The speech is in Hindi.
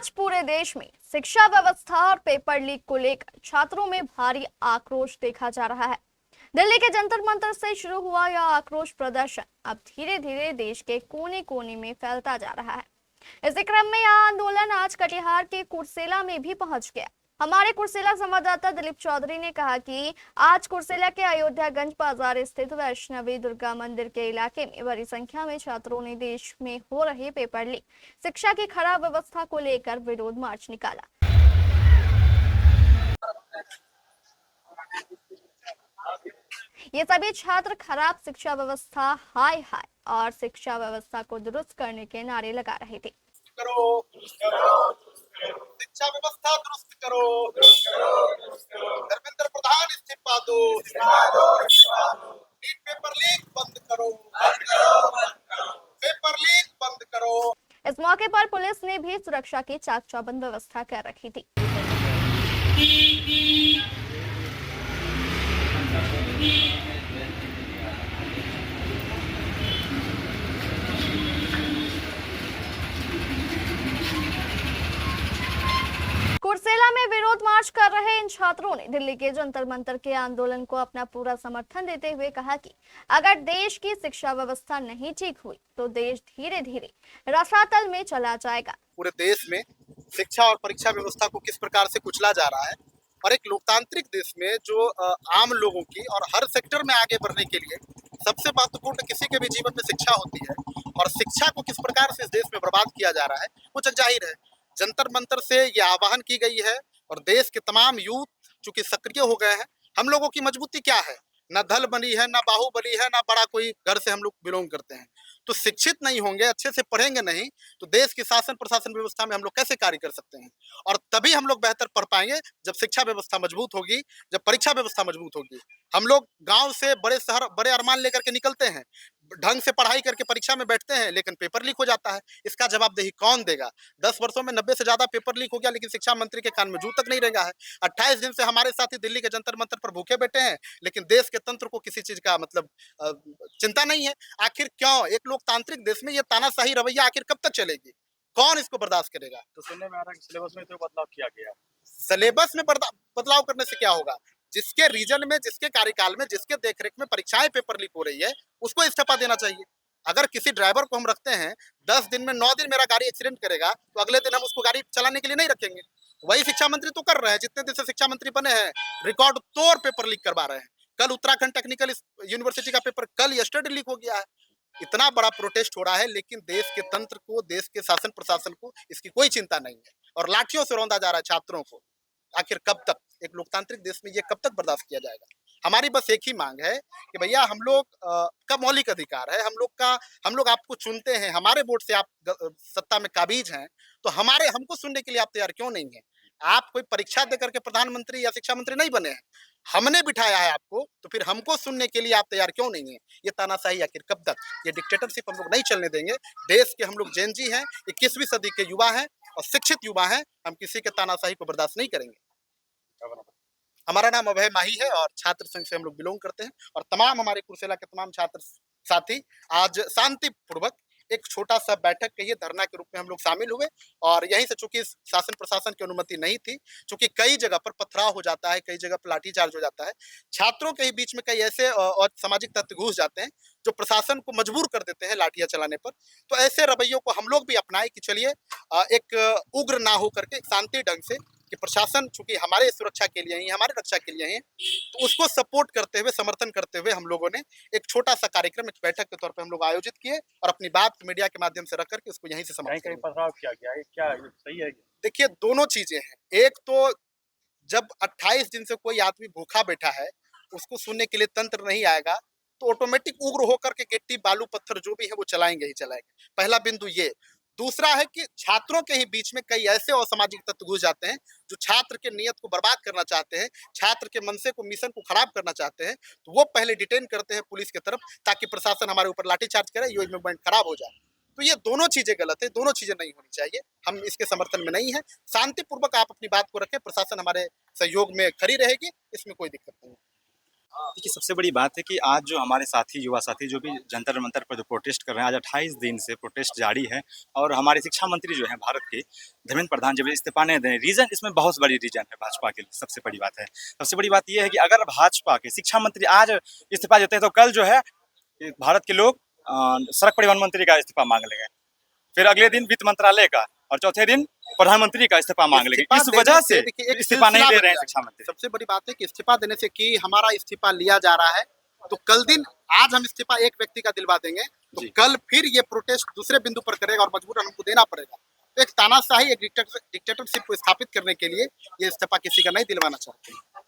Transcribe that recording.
आज पूरे देश में शिक्षा व्यवस्था और पेपर लीक को लेकर छात्रों में भारी आक्रोश देखा जा रहा है। दिल्ली के जंतर मंतर से शुरू हुआ यह आक्रोश प्रदर्शन अब धीरे धीरे देश के कोने कोने में फैलता जा रहा है। इसी क्रम में यह आंदोलन आज कटिहार के कुर्सेला में भी पहुंच गया। हमारे कुर्सेला संवाददाता दिलीप चौधरी ने कहा कि आज कुर्सेला के अयोध्यागंज बाजार स्थित वैष्णवी दुर्गा मंदिर के इलाके में बड़ी संख्या में छात्रों ने देश में हो रहे पेपर लीक, शिक्षा की खराब व्यवस्था को लेकर विरोध मार्च निकाला। ये सभी छात्र खराब शिक्षा व्यवस्था, हाय हाय और शिक्षा व्यवस्था को दुरुस्त करने के नारे लगा रहे थे। करो, शिक्षा व्यवस्था दुरुस्त करो, धर्मेंद्र प्रधान इस्तीफा दो, नीट पेपर लीक बंद करो, पेपर लीक बंद करो। इस मौके पर पुलिस ने भी सुरक्षा की चाक चौबंद व्यवस्था कर रखी थी। कुर्सेला में विरोध मार्च कर रहे इन छात्रों ने दिल्ली के जंतर मंतर के आंदोलन को अपना पूरा समर्थन देते हुए कहा कि अगर देश की शिक्षा व्यवस्था नहीं ठीक हुई तो देश धीरे धीरे रसातल में चला जाएगा। पूरे देश में शिक्षा और परीक्षा व्यवस्था को किस प्रकार से कुचला जा रहा है और एक लोकतांत्रिक देश में जो आम लोगों की और हर सेक्टर में आगे बढ़ने के लिए सबसे महत्वपूर्ण किसी के भी जीवन में शिक्षा होती है और शिक्षा को किस प्रकार से इस देश में बर्बाद किया जा रहा है वो जग जाहिर है। जंतर मंतर से ये आह्वान की गई है और देश के तमाम यूथ चूंकि सक्रिय हो गए हैं। हम लोगों की मजबूती क्या है, ना दल बनी है, ना बाहुबली है, ना बड़ा कोई घर से हम लोग बिलोंग करते हैं। तो शिक्षित नहीं होंगे, अच्छे से पढ़ेंगे नहीं तो देश की शासन प्रशासन व्यवस्था में हम लोग कैसे कार्य कर सकते हैं। और तभी हम लोग बेहतर पढ़ पाएंगे जब शिक्षा व्यवस्था मजबूत होगी, जब परीक्षा व्यवस्था मजबूत होगी। हम लोग गांव से बड़े शहर बड़े अरमान लेकर के निकलते हैं, ढंग से पढ़ाई करके परीक्षा में बैठते हैं, लेकिन पेपर लीक हो जाता है। इसका जवाबदेही कौन देगा? 10 वर्षों में 90 से ज्यादा पेपर लीक हो गया, लेकिन शिक्षा मंत्री के कान में जू तक नहीं रहेगा है। 28 दिन से हमारे साथी दिल्ली के जंतर मंतर पर भूखे बैठे हैं, लेकिन देश के तंत्र को किसी चीज का मतलब चिंता नहीं है। आखिर क्यों? एक लोकतांत्रिक देश में ये तानाशाही रवैया आखिर कब तक चलेगी? कौन इसको बर्दाश्त करेगा? तो सुनने में आ रहा है कि सिलेबस में तो बदलाव किया गया। सिलेबस में बदलाव करने से क्या होगा? जिसके रीजन में, जिसके कार्यकाल में, जिसके देखरेख में परीक्षाएं पेपर लीक हो रही है उसको इस्तीफा देना चाहिए। अगर किसी ड्राइवर को हम रखते हैं 10 दिन में 9 दिन मेरा गाड़ी एक्सीडेंट करेगा तो अगले दिन हम उसको गाड़ी चलाने के लिए नहीं रखेंगे। वही शिक्षा मंत्री तो कर रहे हैं, जितने दिन से शिक्षा मंत्री बने हैं रिकॉर्ड तोड़ पेपर लीक करवा रहे हैं। कल उत्तराखंड टेक्निकल यूनिवर्सिटी का पेपर कल यस्टरडे लीक हो गया है। इतना बड़ा प्रोटेस्ट हो रहा है, लेकिन देश के तंत्र को, देश के शासन प्रशासन को इसकी कोई चिंता नहीं है और लाठियों से रौंदा जा रहा है छात्रों को। आखिर कब तक एक लोकतांत्रिक देश में ये कब तक बर्दाश्त किया जाएगा? हमारी बस एक ही मांग है कि भैया हम लोग का मौलिक अधिकार है, हम लोग आपको चुनते हैं, हमारे वोट से आप सत्ता में काबिज हैं, तो हमको सुनने के लिए आप तैयार क्यों नहीं है? आप कोई परीक्षा देकर के प्रधानमंत्री या शिक्षा मंत्री नहीं बने हैं, हमने बिठाया है आपको, तो फिर हमको सुनने के लिए आप तैयार क्यों नहीं है? ये तानाशाही आखिर कब तक? ये डिक्टेटरशिप हम लोग नहीं चलने देंगे। देश के हम लोग जेन जी हैं, 21वीं सदी के युवा हैं और शिक्षित युवा हैं, हम किसी के तानाशाही को बर्दाश्त नहीं करेंगे। हमारा नाम अभय माही है और छात्र संघ से हम लोग बिलोंग करते हैं और तमाम हमारे कुर्सेला के तमाम छात्र साथी आज शांतिपूर्वक एक छोटा सा बैठक कहिए धरना के रूप में हम लोग शामिल हुए। और यहीं से चूंकि शासन प्रशासन की अनुमति नहीं थी, चूंकि कई जगह पर पथराव हो जाता है, कई जगह पर लाठीचार्ज हो जाता है, छात्रों के ही बीच में कई ऐसे और सामाजिक तत्व घुस जाते हैं जो प्रशासन को मजबूर कर देते हैं लाठियां चलाने पर। तो ऐसे रवैयों को हम लोग भी अपनाए कि चलिए एक उग्र ना हो करके शांति ढंग से कि प्रशासन चूंकि हमारे सुरक्षा के लिए ही, हमारे रक्षा के लिए ही, तो उसको सपोर्ट करते हुए, समर्थन करते हुए हम लोगों ने एक छोटा सा कार्यक्रम, एक बैठक के तौर पे हम लोग आयोजित किए और अपनी बात मीडिया के माध्यम से रख करके उसको यहीं से समाप्त कहीं पथराव किया गया है, क्या ये सही है? देखिए, दोनों चीजें हैं। एक तो जब 28 दिन से कोई आदमी भूखा बैठा है, उसको सुनने के लिए तंत्र नहीं आएगा तो ऑटोमेटिक उग्र होकर के गिट्टी बालू पत्थर जो भी है वो चलाएंगे ही चलाएंगे। पहला बिंदु ये। दूसरा है कि छात्रों के ही बीच में कई ऐसे असामाजिक तत्व घुस जाते हैं जो छात्र के नियत को बर्बाद करना चाहते हैं, छात्र के मनसे को, मिशन को खराब करना चाहते हैं, तो वो पहले डिटेन करते हैं पुलिस की तरफ ताकि प्रशासन हमारे ऊपर लाठीचार्ज करे, ये मूवमेंट खराब हो जाए। तो ये दोनों चीजें गलत है, दोनों चीजें नहीं होनी चाहिए। हम इसके समर्थन में नहीं है। शांतिपूर्वक आप अपनी बात को रखें, प्रशासन हमारे सहयोग में खड़ी रहेगी, इसमें कोई दिक्कत नहीं है। देखिए, सबसे बड़ी बात है कि आज जो हमारे साथी, युवा साथी जो भी जंतर मंतर पर जो प्रोटेस्ट कर रहे हैं, आज 28 दिन से प्रोटेस्ट जारी है और हमारे शिक्षा मंत्री जो हैं भारत के, धर्मेंद्र प्रधान जब इस्तीफा नहीं दें, रीज़न इसमें बहुत बड़ी रीज़न है भाजपा के लिए, सबसे बड़ी बात है। सबसे बड़ी बात ये है कि अगर भाजपा के शिक्षा मंत्री आज इस्तीफा देते हैं, तो कल जो है कि भारत के लोग सड़क परिवहन मंत्री का इस्तीफा मांग लेंगे। फिर अगले दिन वित्त मंत्रालय का और चौथे दिन प्रधानमंत्री का इस्तीफा मांग लेंगे। इस्तीफा इस देने वजह से से देखिए एक इस्तीफा नहीं सिलसिला दे बन रहे हैं गया। शिक्षा मंत्री। सबसे बड़ी बात है कि इस्तीफा देने से कि हमारा इस्तीफा लिया जा रहा है, तो कल दिन आज हम इस्तीफा एक व्यक्ति का दिलवा देंगे, तो जी। कल फिर ये प्रोटेस्ट दूसरे बिंदु पर करेगा और मजबूरन हमको देना पड़ेगा। तो एक तानाशाही, एक डिक्टेटरशिप को स्थापित करने के लिए ये इस्तीफा किसी का नहीं दिलवाना चाहते।